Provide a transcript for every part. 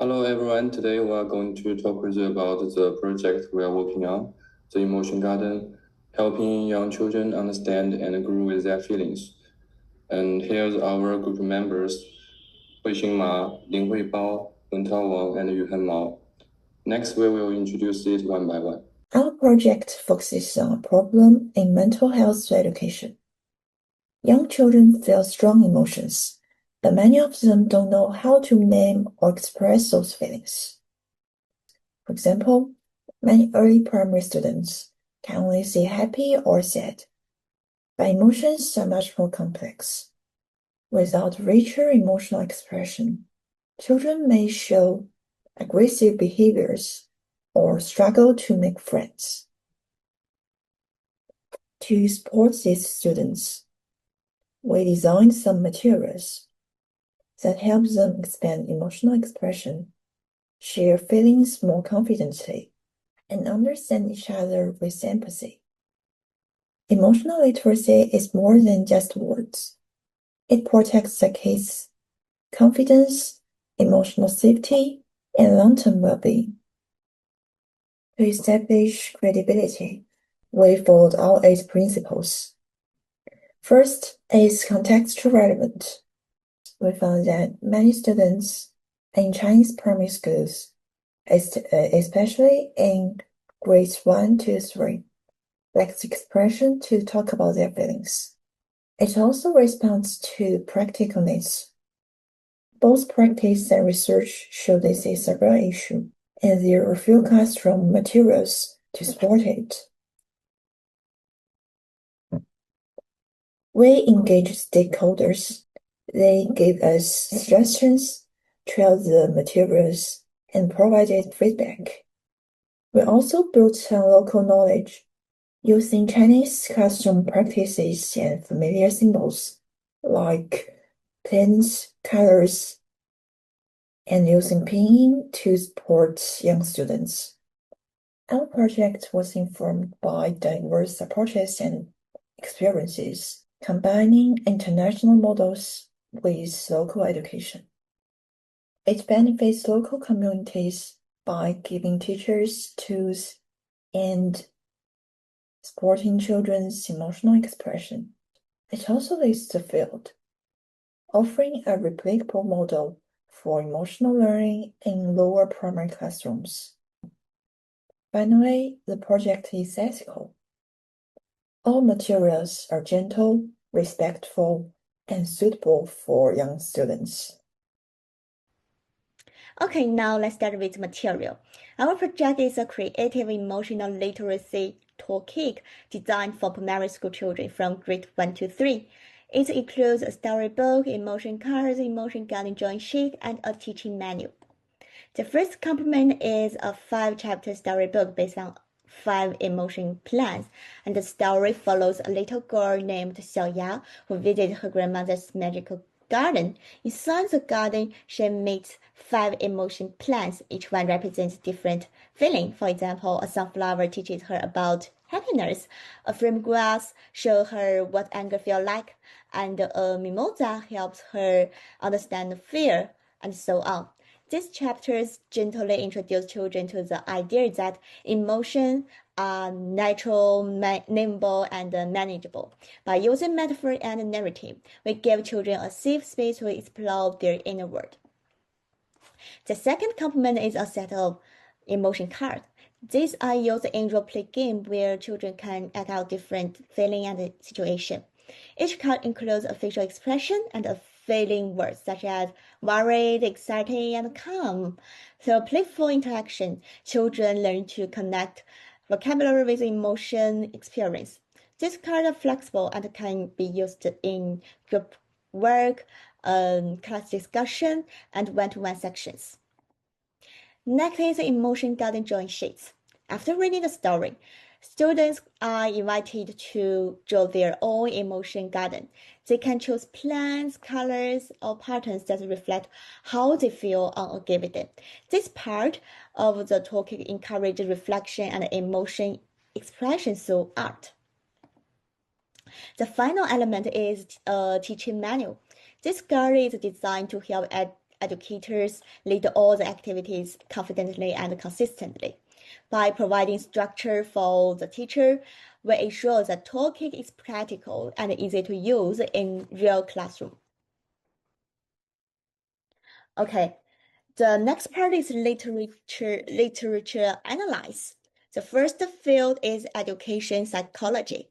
Hello everyone, today we are going to talk with you about the project we are working on, the Emotion Garden, helping young children understand and grow with their feelings. And here's our group members, Huixin Linhui Wentao Wang, and Yuheng. Next, we will introduce it one by one. Our project focuses on a problem in mental health education. Young children feel strong emotions, but many of them don't know how to name or express those feelings. For example, many early primary students can only say happy or sad, but emotions are much more complex. Without richer emotional expression, children may show aggressive behaviors or struggle to make friends. To support these students, we designed some materials that help them expand emotional expression, share feelings more confidently, and understand each other with empathy. Emotional literacy is more than just words. It protects the kids' confidence, emotional safety, and long-term well-being. To establish credibility, we followed our 8 principles. First is contextual relevance. We found that many students in Chinese primary schools, especially in grades 1 to 3, lack the expression to talk about their feelings. It also responds to practical needs. Both practice and research show this is a real issue, and there are few classroom materials to support it. We engage stakeholders. They gave us suggestions, tried the materials, and provided feedback. We also built on local knowledge, using Chinese classroom practices and familiar symbols, like pens, colors, and using pinyin to support young students. Our project was informed by diverse approaches and experiences, combining international models with local education. It benefits local communities by giving teachers tools and supporting children's emotional expression. It also leads the field, offering a replicable model for emotional learning in lower primary classrooms. Finally, the project is ethical. All materials are gentle, respectful, and suitable for young students. Okay, now let's start with material. Our project is a creative emotional literacy toolkit designed for primary school children from grade 1 to 3. It includes a storybook, emotion cards, emotion guiding drawing sheet, and a teaching manual. The first component is a 5-chapter storybook based on 5 emotion plans, and the story follows a little girl named Xiaoya who visits her grandmother's magical garden. Inside the garden, she meets 5 emotion plants. Each one represents different feeling. For example, a sunflower teaches her about happiness, a flame grass shows her what anger feels like, and a mimosa helps her understand fear, and so on. These chapters gently introduce children to the idea that emotions are natural, nameable, and manageable. By using metaphor and narrative, we give children a safe space to explore their inner world. The second component is a set of emotion cards. These are used in role-play game where children can act out different feeling and situation. Each card includes a facial expression and a feeling words such as worried, excited, and calm. Through playful interaction, children learn to connect vocabulary with emotion experience. These cards are flexible and can be used in group work, class discussion, and one-to-one sections. Next is emotion guiding drawing sheets. After reading the story, students are invited to draw their own emotion garden. They can choose plants, colors, or patterns that reflect how they feel on a given day. This part of the toolkit encourages reflection and emotion expression through art. The final element is a teaching manual. This guide is designed to help educators lead all the activities confidently and consistently. By providing structure for the teacher, we ensure that toolkit is practical and easy to use in real classroom. Okay, the next part is literature analysis. The first field is education psychology.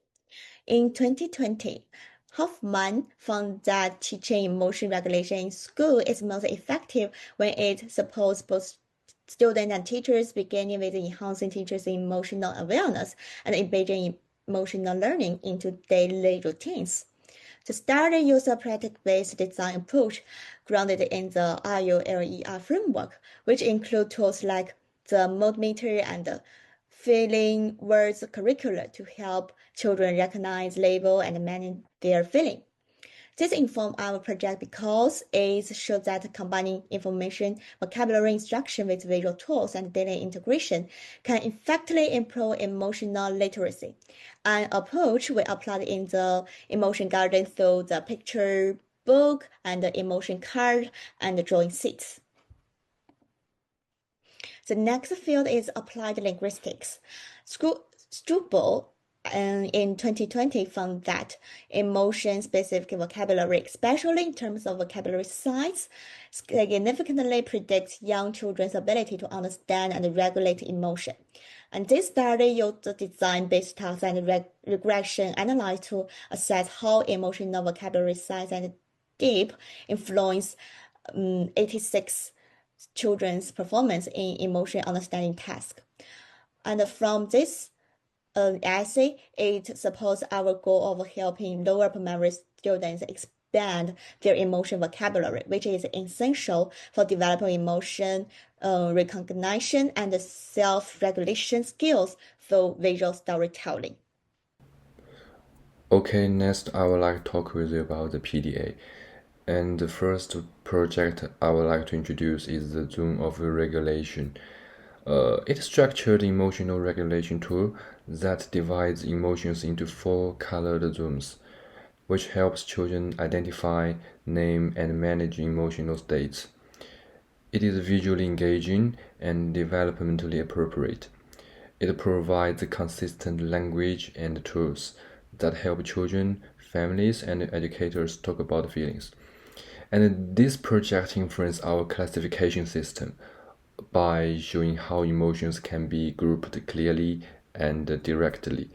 In 2020, Hoffman found that teaching emotion regulation in school is most effective when it supports both students and teachers, beginning with enhancing teachers' emotional awareness and embedding emotional learning into daily routines. The study used a practice-based design approach grounded in the RULER framework, which include tools like the mood meter and the feeling words curricula to help children recognize, label, and manage their feeling. This informed our project because it showed that combining information, vocabulary instruction with visual tools and data integration can effectively improve emotional literacy, an approach we applied in the emotion garden through the picture book and the emotion card and the drawing sheets. The next field is applied linguistics. Struble in 2020 found that emotion-specific vocabulary, especially in terms of vocabulary size, significantly predicts young children's ability to understand and regulate emotion. And this study used the design-based tasks and regression analysis to assess how emotional vocabulary size and deep influence 86 children's performance in emotion understanding task. And from this essay, it supports our goal of helping lower primary students expand their emotion vocabulary, which is essential for developing emotion recognition and self-regulation skills through visual storytelling. Okay, next I would like to talk with you about the PDA. And the first project I would like to introduce is the zone of regulation. It's a structured emotional regulation tool that divides emotions into 4 colored zones, which helps children identify, name, and manage emotional states. It is visually engaging and developmentally appropriate. It provides consistent language and tools that help children, families, and educators talk about feelings. And this project influences our classification system by showing how emotions can be grouped clearly and directly.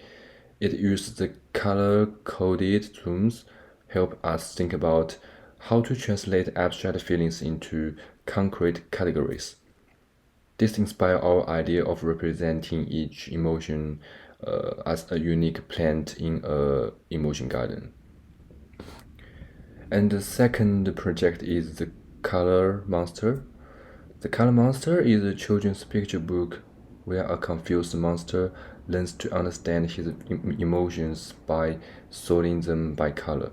It uses the color-coded zones help us think about how to translate abstract feelings into concrete categories. This inspires our idea of representing each emotion as a unique plant in an emotion garden. And the second project is the Color Monster. The Color Monster is a children's picture book where a confused monster learns to understand his emotions by sorting them by color.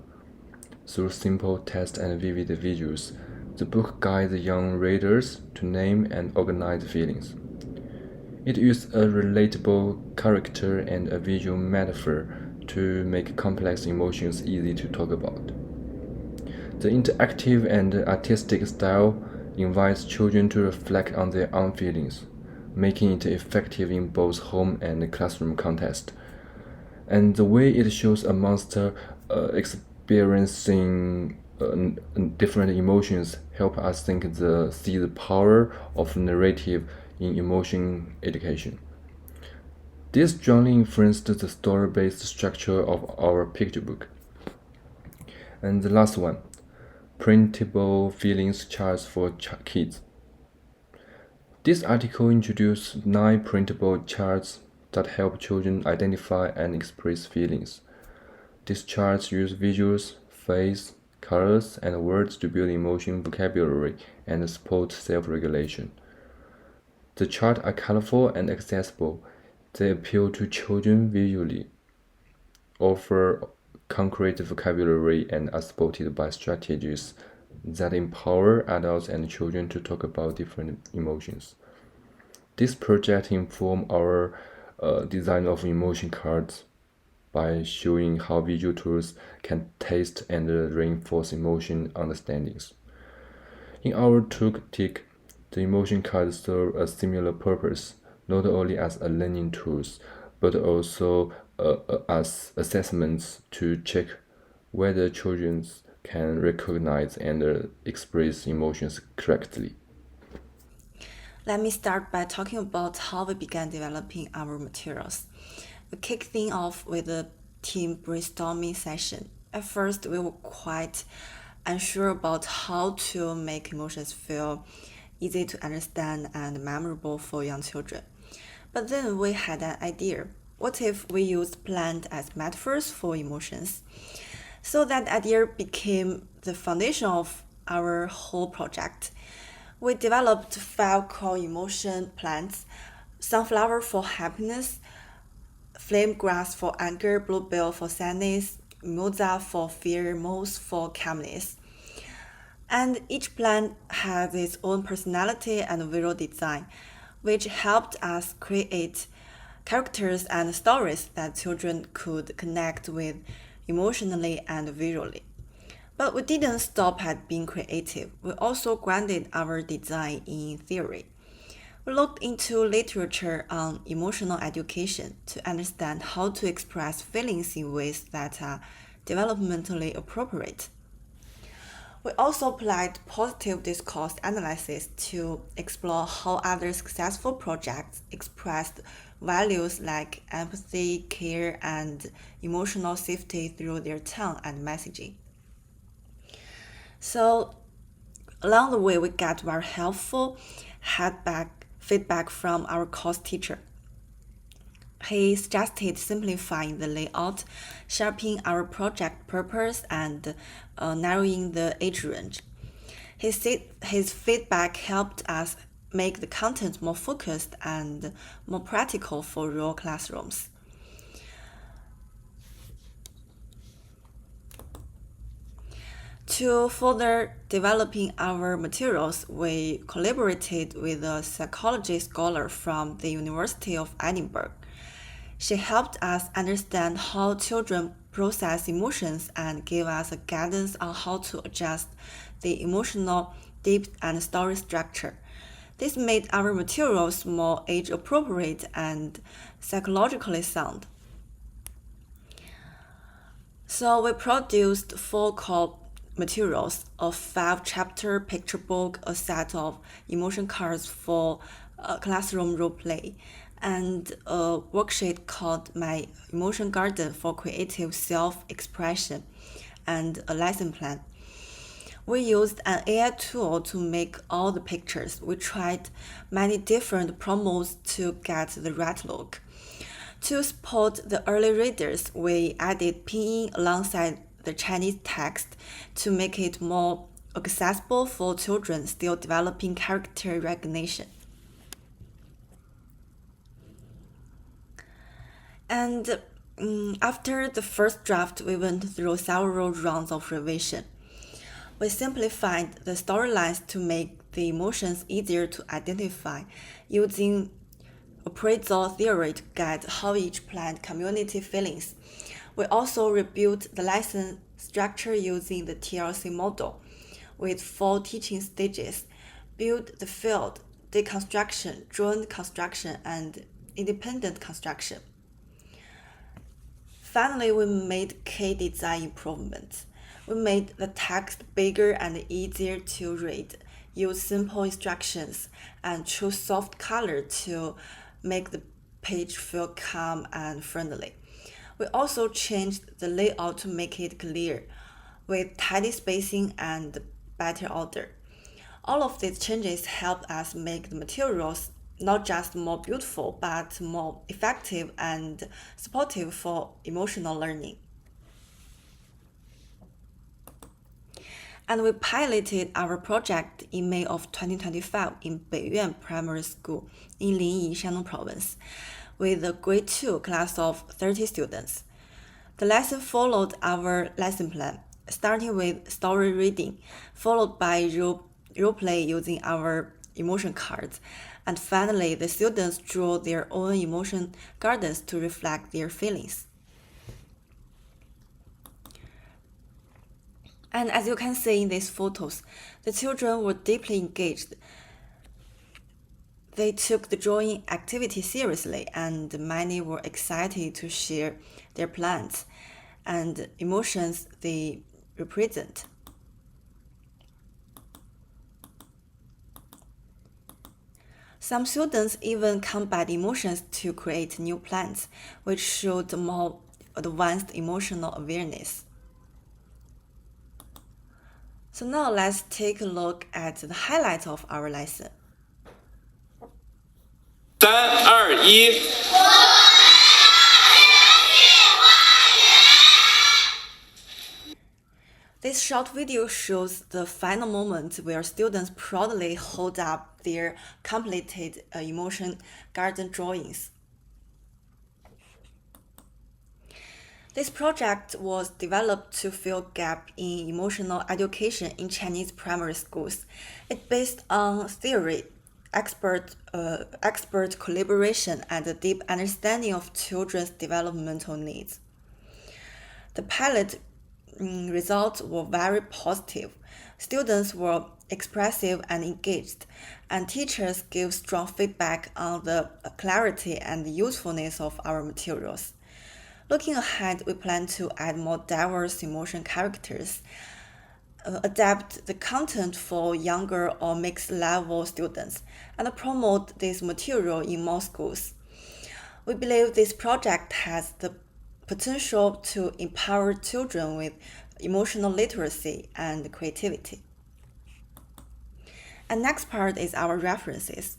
Through simple text and vivid visuals, the book guides young readers to name and organize feelings. It uses a relatable character and a visual metaphor to make complex emotions easy to talk about. The interactive and artistic style invites children to reflect on their own feelings, making it effective in both home and classroom context. And the way it shows a monster experiencing different emotions help us see the power of narrative in emotion education. This strongly influenced the story-based structure of our picture book. And the last one, printable feelings charts for kids. This article introduced 9 printable charts that help children identify and express feelings. These charts use visuals, face, colors, and words to build emotion vocabulary and support self-regulation. The charts are colorful and accessible. They appeal to children visually, offer concrete vocabulary, and are supported by strategies that empower adults and children to talk about different emotions. This project informed our design of emotion cards by showing how visual tools can taste and reinforce emotion understandings. In our toolkit, the emotion cards serve a similar purpose, not only as a learning tools, but also as assessments to check whether children can recognize and express emotions correctly. Let me start by talking about how we began developing our materials. We kicked things off with a team brainstorming session. At first, we were quite unsure about how to make emotions feel easy to understand and memorable for young children. But then we had an idea. What if we used plant as metaphors for emotions? So that idea became the foundation of our whole project. We developed 5 core emotion plants: sunflower for happiness, flame grass for anger, bluebell for sadness, mimosa for fear, moss for calmness. And each plant has its own personality and visual design, which helped us create characters and stories that children could connect with emotionally and visually. But we didn't stop at being creative. We also grounded our design in theory. We looked into literature on emotional education to understand how to express feelings in ways that are developmentally appropriate. We also applied positive discourse analysis to explore how other successful projects expressed values like empathy, care, and emotional safety through their tone and messaging. So, along the way, we got very helpful feedback from our course teacher. He suggested simplifying the layout, sharpening our project purpose, and narrowing the age range. His feedback helped us make the content more focused and more practical for real classrooms. To further developing our materials, we collaborated with a psychology scholar from the University of Edinburgh. She helped us understand how children process emotions and gave us a guidance on how to adjust the emotional depth and story structure. This made our materials more age-appropriate and psychologically sound. So we produced 4 core materials: a 5-chapter picture book, a set of emotion cards for classroom role play, and a worksheet called My Emotion Garden for creative self-expression, and a lesson plan. We used an AI tool to make all the pictures. We tried many different promos to get the right look. To support the early readers, we added pinyin alongside the Chinese text to make it more accessible for children still developing character recognition. And after the first draft, we went through several rounds of revision. We simplified the storylines to make the emotions easier to identify, using appraisal theory to guide how each plant communicates feelings. We also rebuilt the lesson structure using the TLC model with 4 teaching stages: build the field, deconstruction, joint construction, and independent construction. Finally, we made key design improvements. We made the text bigger and easier to read, used simple instructions, and chose soft color to make the page feel calm and friendly. We also changed the layout to make it clear, with tidy spacing and better order. All of these changes helped us make the materials not just more beautiful, but more effective and supportive for emotional learning. And we piloted our project in May of 2025 in Beiyuan Primary School in Linhui, Shandong Province, with a grade 2 class of 30 students. The lesson followed our lesson plan, starting with story reading, followed by role play using our emotion cards, and finally the students drew their own emotion gardens to reflect their feelings. And as you can see in these photos, the children were deeply engaged. They took the drawing activity seriously, and many were excited to share their plans and emotions they represent. Some students even combined emotions to create new plans, which showed more advanced emotional awareness. So now let's take a look at the highlights of our lesson. 3、2、1。This short video shows the final moment where students proudly hold up their completed emotion garden drawings. This project was developed to fill a gap in emotional education in Chinese primary schools. It's based on theory, expert collaboration, and a deep understanding of children's developmental needs. The pilot results were very positive. Students were expressive and engaged, and teachers gave strong feedback on the clarity and usefulness of our materials. Looking ahead, we plan to add more diverse emotion characters, adapt the content for younger or mixed-level students, and promote this material in more schools. We believe this project has the potential to empower children with emotional literacy and creativity. And next part is our references.